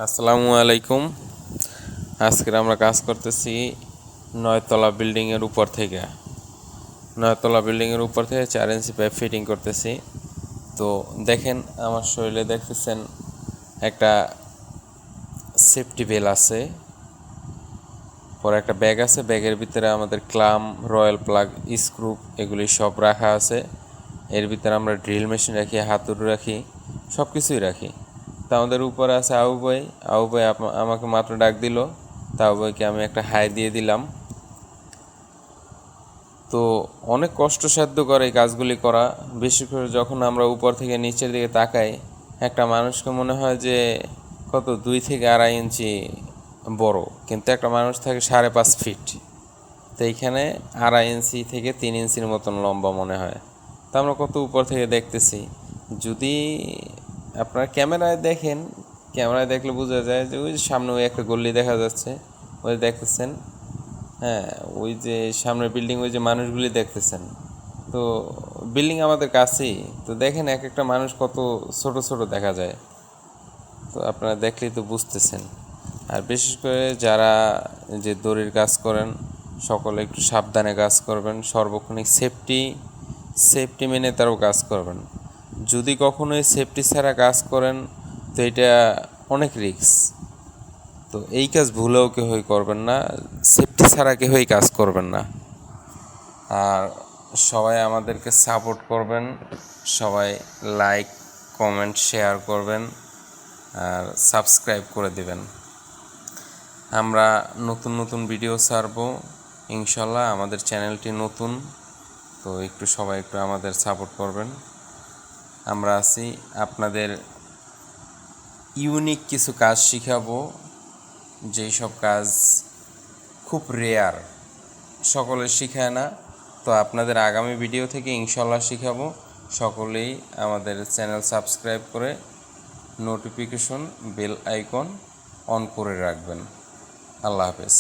আসসালামু আলাইকুম। আজকে আমরা কাজ করতেছি 9 তলা বিল্ডিংয়ের উপর থেকে 4 ইঞ্চি পাইপ ফিটিং করতেছি। তো দেখেন আমার শরীরে দেখতেছেন একটা সেফটি বেল আছে, পরে একটা ব্যাগ আছে, ব্যাগের ভিতরে আমাদের ক্লাম, রয়্যাল প্লাগ, স্ক্রু এগুলি সব রাখা আছে। এর ভিতরে আমরা ড্রিল মেশিন রাখি, হাতুড়ি রাখি, সব কিছুই রাখি। তা আমাদের উপরে আছে আবু ভাই আমাকে মাত্র ডাক দিল, তা আবু ভাইকে আমি একটা হাই দিয়ে দিলাম। তো অনেক কষ্টসাধ্য করে এই কাজগুলি করা, বিশেষ করে যখন আমরা উপর থেকে নিচের দিকে তাকাই, একটা মানুষকে মনে হয় যে কত 2 থেকে 2.5 ইঞ্চি বড়, কিন্তু একটা মানুষ থাকে 5.5 ফিট। তো এইখানে 2.5 ইঞ্চি থেকে 3 ইঞ্চির মতন লম্বা মনে হয়। তা আমরা কত উপর থেকে দেখতেছি। যদি আপনার ক্যামেরায় দেখলে বোঝা যায় যে ওই সামনে ওই একটা গল্লি দেখা যাচ্ছে, ওই দেখতেছেন। হ্যাঁ, ওই যে সামনের বিল্ডিং, ওই যে মানুষগুলি দেখতেছেন। তো বিল্ডিং আমাদের কাছেই, তো দেখেন এক একটা মানুষ কত ছোট ছোট দেখা যায়। তো আপনারা দেখলেই তো বুঝতেছেন। আর বিশেষ করে যারা যে দড়ির কাজ করেন, সকলে একটু সাবধানে কাজ করবেন, সর্বক্ষণিক সেফটি মেনে তারও কাজ করবেন। যদি কখনোই সেফটি ছাড়া কাজ করেন তো এটা অনেক রিস্ক। তো এই কাজ ভুলেও কেউই করবেন না, সেফটি ছাড়া কেউই কাজ করবেন না। আর সবাই আমাদেরকে সাপোর্ট করবেন, সবাই লাইক, কমেন্ট, শেয়ার করবেন আর সাবস্ক্রাইব করে দিবেন। আমরা নতুন নতুন ভিডিও ছাড়বো ইনশাল্লাহ। আমাদের চ্যানেলটি নতুন, তো সবাই একটু আমাদের সাপোর্ট করবেন। আমরা আছি, আপনাদের ইউনিক কিছু কাজ শিখাবো, যেই সব কাজ খুব রেয়ার, সকলে শিখায় না। তো আপনাদের আগামী ভিডিও থেকে ইনশাল্লাহ শিখাবো। সকলেই আমাদের চ্যানেল সাবস্ক্রাইব করে নোটিফিকেশন বেল আইকন অন করে রাখবেন। আল্লাহ হাফেজ।